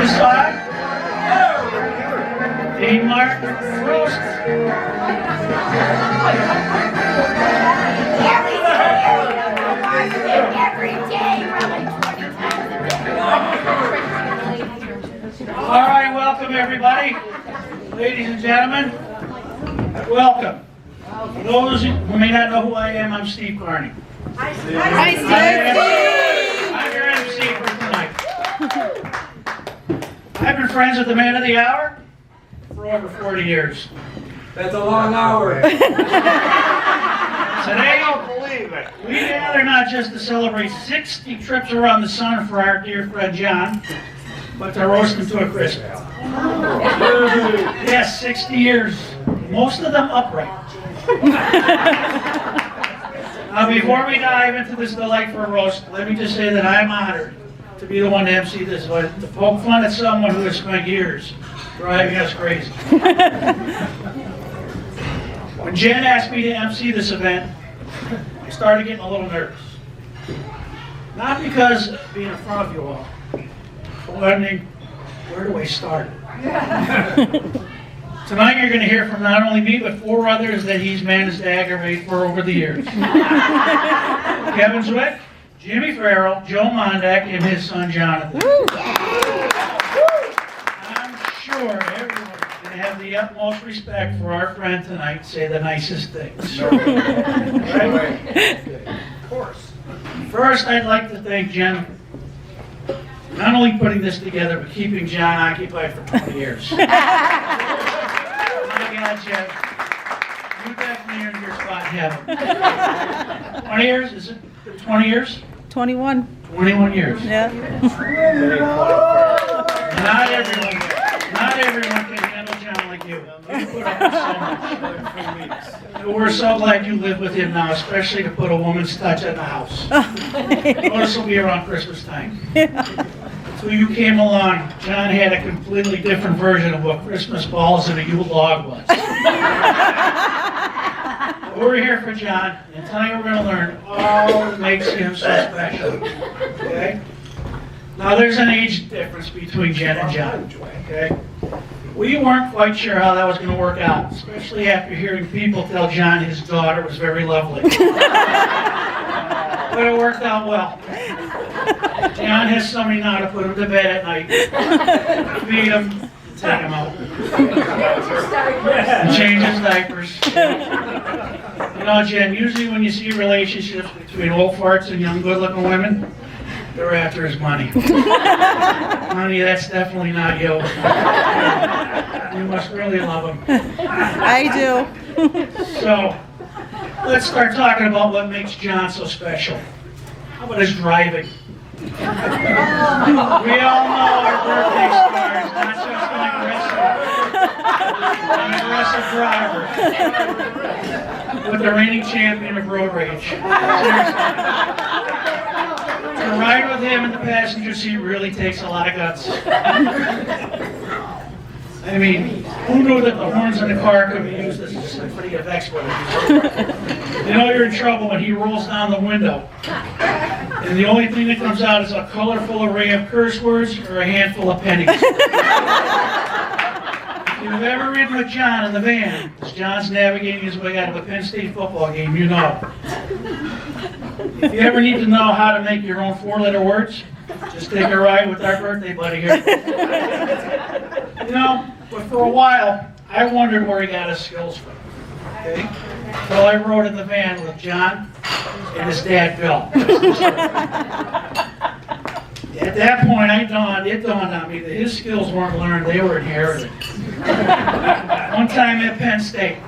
this song? Dean Martin, roast. Every day, really 20 times a day. All right, welcome everybody. Ladies and gentlemen, welcome. For those who may not know who I am, I'm Steve Carney. Hi, I'm your MC for tonight. I've been friends with the man of the hour for over 40 years. That's a long hour. Today, we gather not just to celebrate 60 trips around the sun for our dear friend John, but to roast him to a crisp. Yes, 60 years, most of them upright. Now, before we dive into this delightful roast, let me just say that I'm honored to be the one to MC this, to poke fun at someone who has spent years driving us crazy. When Jen asked me to MC this event, I started getting a little nervous. Not because of being in front of you all, but wondering, where do I start? Tonight you're going to hear from not only me, but 4 others that he's managed to aggravate for over the years. Kevin Zwick, Jimmy Farrell, Joe Mondak, and his son Jonathan. I'm sure everyone's going to have the utmost respect for our friend tonight, say the nicest things. Right? Of course. First, I'd like to thank Jen not only putting this together, but keeping John occupied for 20 years. My God, Jen, you definitely earned your spot in heaven. 20 years? Is it 20 years? 21. 21 years. Yeah. Not everyone can handle John like you. You put up with so much. We're so glad you live with him now, especially to put a woman's touch in the house. Notice will be around Christmas time. Until you came along, John had a completely different version of what Christmas balls in a Yule log was. We're here for John, and tonight we're going to learn all that makes him so special. Okay? Now there's an age difference between Jen and John. Okay? We weren't quite sure how that was going to work out, especially after hearing people tell John his daughter was very lovely. But it worked out well. John has somebody now to put him to bed at night, feed him, take him out, and change his diapers. You know, Jen, usually when you see relationships between old farts and young good-looking women, they're after his money. Honey, that's definitely not you. You must really love him. I do. So, let's start talking about what makes John so special. How about his driving? We all know our birthday stars, not just an aggressive driver, but the reigning champion of road rage. Seriously. To ride with him in the passenger seat really takes a lot of guts. I mean, who knew that the horns in the car could be used as a symphony of expletives? You know you're in trouble when he rolls down the window, and the only thing that comes out is a colorful array of curse words or a handful of pennies. If you've ever ridden with John in the van, as John's navigating his way out of a Penn State football game, you know. If you ever need to know how to make your own 4-letter words, just take a ride with our birthday buddy here. You know, but for a while, I wondered where he got his skills from. Okay? So I rode in the van with John and his dad, Bill. At that point, it dawned on me that his skills weren't learned, they were inherited. One time at Penn State,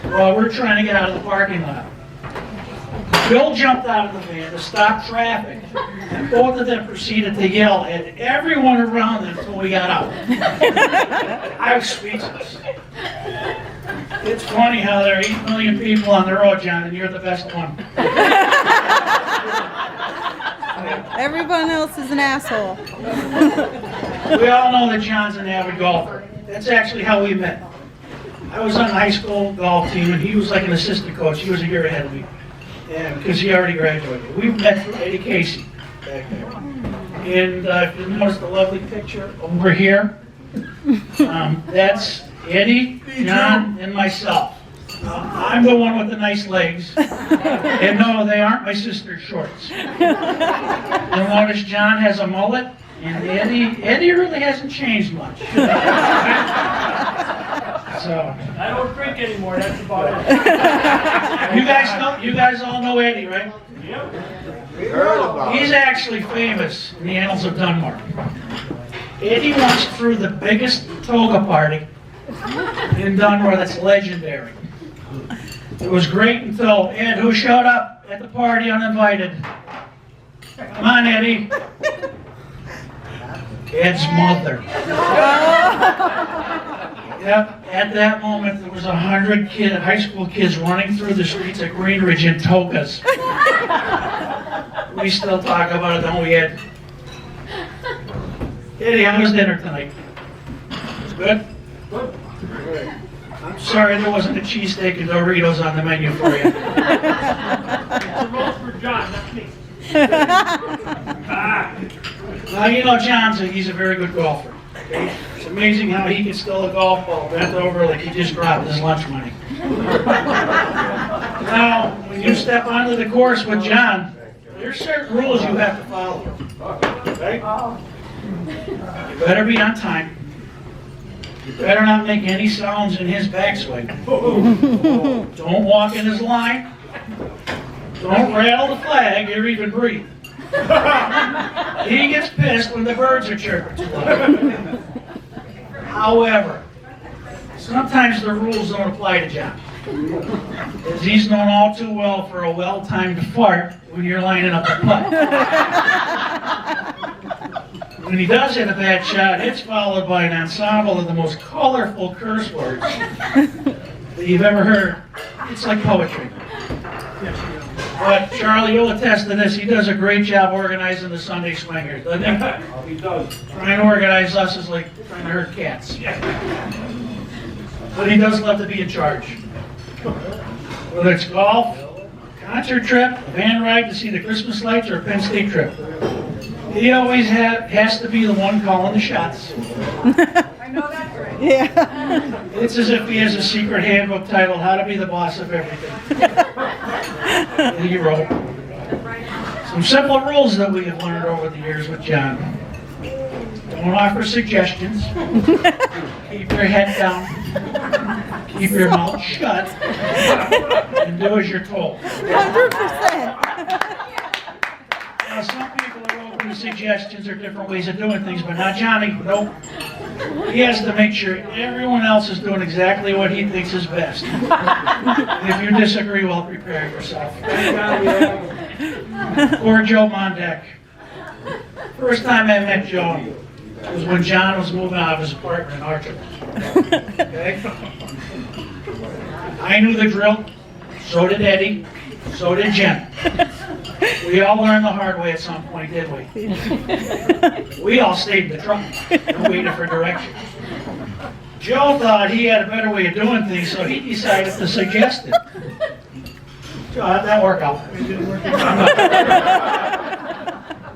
while we're trying to get out of the parking lot, Bill jumped out of the van to stop traffic, and both of them proceeded to yell at everyone around them until we got out. I was speechless. It's funny how there are 8 million people on the road, John, and you're the best one. Everyone else is an asshole. We all know that John's an avid golfer. That's actually how we met. I was on the high school golf team, and he was like an assistant coach. He was a year ahead of me. Yeah, because he already graduated. We met through Eddie Casey back there. And if you notice the lovely picture over here, that's Eddie, John, and myself. I'm the one with the nice legs. And no, they aren't my sister's shorts. You'll notice John has a mullet, and Eddie really hasn't changed much. So, I don't drink anymore, that's about it. you guys all know Eddie, right? Yep. He's actually famous in the annals of Dunmore. Eddie once threw the biggest toga party in Dunmore that's legendary. It was great until Ed, who showed up at the party uninvited. Come on, Eddie. Ed's mother. Yep, at that moment there was 100 high school kids running through the streets of Greenridge in togas. We still talk about it, don't we, Ed? Eddie, how was dinner tonight? It's good? Good. I'm sorry there wasn't a cheesesteak and Doritos on the menu for you. It's a roast for John, not me. Now, you know he's a very good golfer. Okay? It's amazing how he can still a golf ball bent over like he just dropped his lunch money. Now, when you step onto the course with John, there's certain rules you have to follow. Okay? You better be on time. You better not make any sounds in his backswing. Don't walk in his line. Don't rattle the flag or even breathe. He gets pissed when the birds are chirping too loud. However, sometimes the rules don't apply to John. As he's known all too well for a well-timed fart when you're lining up the putt. When he does hit a bad shot, it's followed by an ensemble of the most colorful curse words that you've ever heard. It's like poetry. But Charlie, you'll attest to this. He does a great job organizing the Sunday Swingers, doesn't he? He does. Trying to organize us is like trying to herd cats. But he does love to be in charge. Whether it's golf, concert trip, a van ride to see the Christmas lights, or a Penn State trip. He always has to be the one calling the shots. Yeah. It's as if he has a secret handbook titled How to Be the Boss of Everything. He wrote some simple rules that we have learned over the years with John. Don't offer suggestions. Keep your head down. Keep your mouth shut. And do as you're told. 100%. Now, some people are open to suggestions or different ways of doing things, but not Johnny. Nope. He has to make sure everyone else is doing exactly what he thinks is best. If you disagree, well, prepare yourself. Poor Joe Mondek. First time I met Joe was when John was moving out of his apartment in Archer. Okay? I knew the drill. So did Eddie. So did Jen. We all learned the hard way at some point, didn't we? We all stayed in the truck and waited for directions. Joe thought he had a better way of doing things, so he decided to suggest it. Joe, how'd that work out?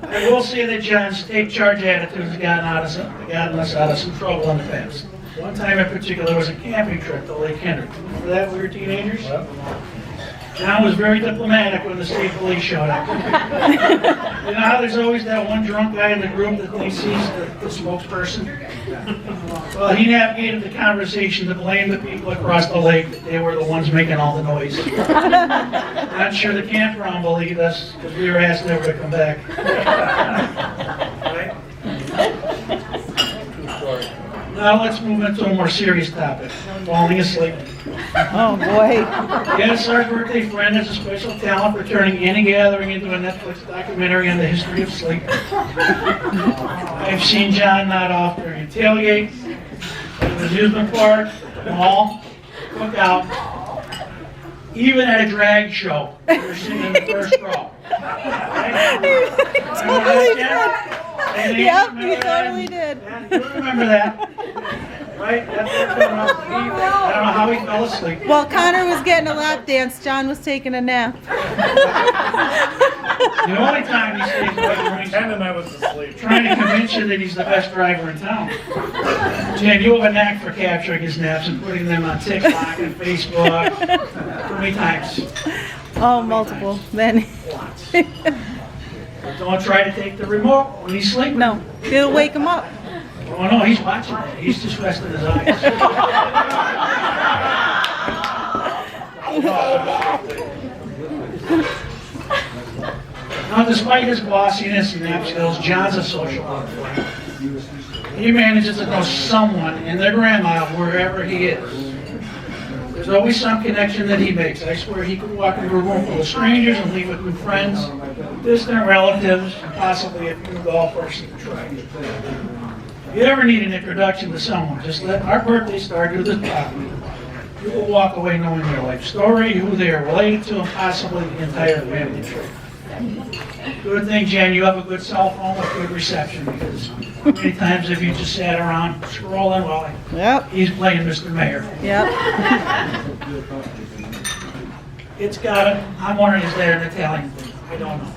I will say that John's take charge attitude has gotten us out of some trouble in the past. One time in particular was a camping trip to Lake Henry. Remember that? We were teenagers? John was very diplomatic when the state police showed up. You know how there's always that one drunk guy in the group that thinks he's the spokesperson? Well, he navigated the conversation to blame the people across the lake that they were the ones making all the noise. Not sure the campground believed us because we were asked never to come back. Right? Now let's move into a more serious topic, falling asleep. Oh boy. Yes, our birthday friend has a special talent for turning any gathering into a Netflix documentary on the history of sleep. I've seen John nod off during a tailgate, at an amusement park, the mall, cookout, even at a drag show. We're sitting in the first row. Totally did. Yep, he totally did. You remember that? Right? That's what's going on. I don't know how he fell asleep. While Connor was getting a lap dance, John was taking a nap. The only time he stays awake when he's And I was asleep. trying to convince you that he's the best driver in town. Jan, you have a knack for capturing his naps and putting them on TikTok and Facebook. How many times? Oh, multiple. Many. Lots. But don't try to take the remote when he's sleeping. No, it'll wake him up. Oh no, he's watching that. He's just resting his eyes. Now, despite his bossiness and nap skills, John's a social butterfly. He manages to know someone and their grandma wherever he is. There's always some connection that he makes. I swear he could walk into a room full of strangers and leave with new friends, distant relatives, and possibly a few golfers to try. If you ever need an introduction to someone, just let our birthday star do the talking. You will walk away knowing their life story, who they are related to, and possibly the entire family tree. Good thing, Jen, you have a good cell phone with good reception, because how many times have you just sat around scrolling while Yep, he's playing Mr. Mayor? yep. It's got it. I'm wondering, is that an Italian thing? I don't know.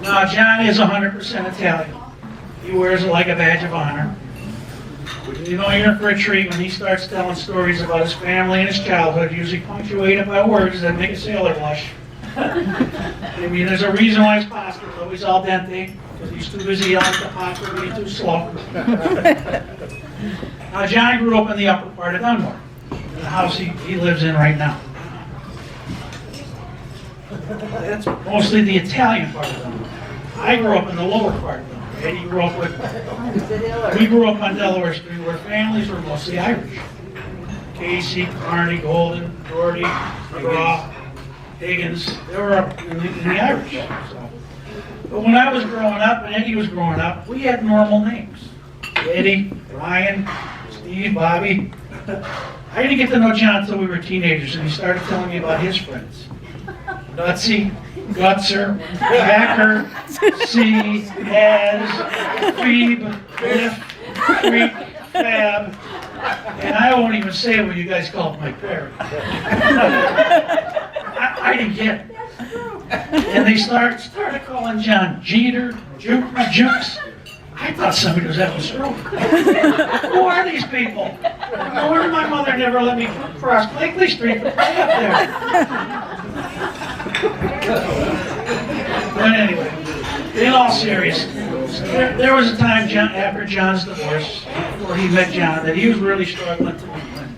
No, John is 100% Italian. He wears it like a badge of honor. You know you're in for a treat when he starts telling stories about his family and his childhood, usually punctuated by words that make a sailor blush. I mean, there's a reason why his pasta is always al dente, because he's too busy yelling at the pasta being too slow. Now, John grew up in the upper part of Dunmore, in the house he lives in right now. That's mostly the Italian part of Dunmore. I grew up in the lower part of Dunmore. Eddie grew up with, we grew up on Delaware Street where families were mostly Irish. Casey, Carney, Golden, Doherty, McGraw, Higgins, they were up in the Irish. So. But when I was growing up and Eddie was growing up, we had normal names. Eddie, Ryan, Steve, Bobby. I didn't get to know John until we were teenagers and he started telling me about his friends. Nutsy, Gutser, Hacker, C, Az, Phoebe, Biff, Freak, Fab, and I won't even say what you guys called my parents. I didn't get it. And they started calling John Jeter, Jukes. I thought somebody was having a stroke. Who are these people? No wonder my mother never let me cross Blakely Street to play up there. But anyway, in all seriousness, there was a time after John's divorce, before he met John, that he was really struggling to meet women.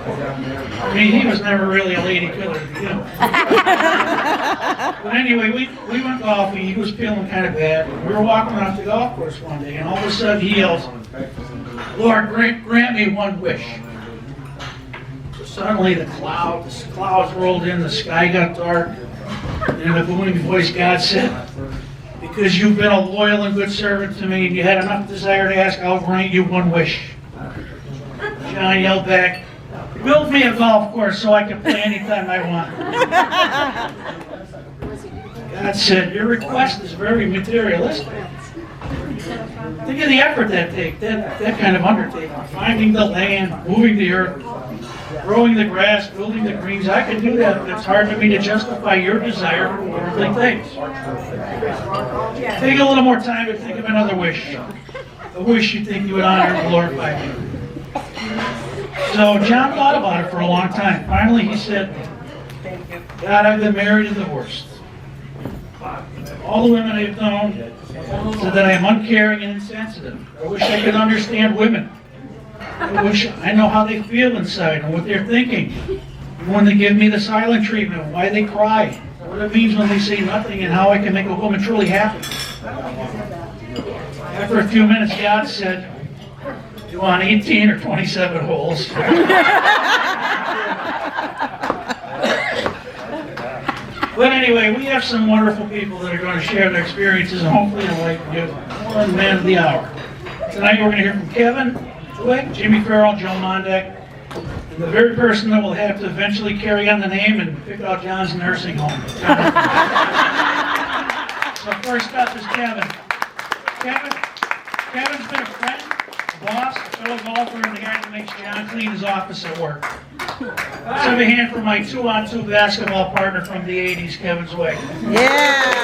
I mean, he was never really a lady killer to begin with. But anyway, we went golfing. He was feeling kind of bad. We were walking off the golf course one day, and all of a sudden he yells, "Lord, grant me one wish." So suddenly the clouds rolled in, the sky got dark, and in a booming voice, God said, "Because you've been a loyal and good servant to me, and you had enough desire to ask, I'll grant you one wish." John yelled back, "Build me a golf course so I can play anytime I want." God said, "Your request is very materialistic. Think of the effort that takes, that kind of undertaking. Finding the land, moving the earth, growing the grass, building the greens. I can do that, but it's hard for me to justify your desire for worldly things. Take a little more time to think of another wish. A wish you think you would honor and glorify me." So John thought about it for a long time. Finally he said, "God, I've been married and divorced. All the women I've known said that I am uncaring and insensitive. I wish I could understand women. I wish I know how they feel inside and what they're thinking. When they give me the silent treatment, why they cry, what it means when they say nothing, and how I can make a woman truly happy." After a few minutes, God said, "You want 18 or 27 holes?" But anyway, we have some wonderful people that are going to share their experiences and hopefully enlighten you. One man of the hour. Tonight we're going to hear from Kevin Twick, Jimmy Farrell, Joe Mondek, and the very person that will have to eventually carry on the name and pick out John's nursing home. So first up is Kevin. Kevin's been a friend boss, fellow golfer, and the guy that makes John clean his office at work. Let's have a hand for my 2-on-2 basketball partner from the 80s, Kevin Zweig. Yeah.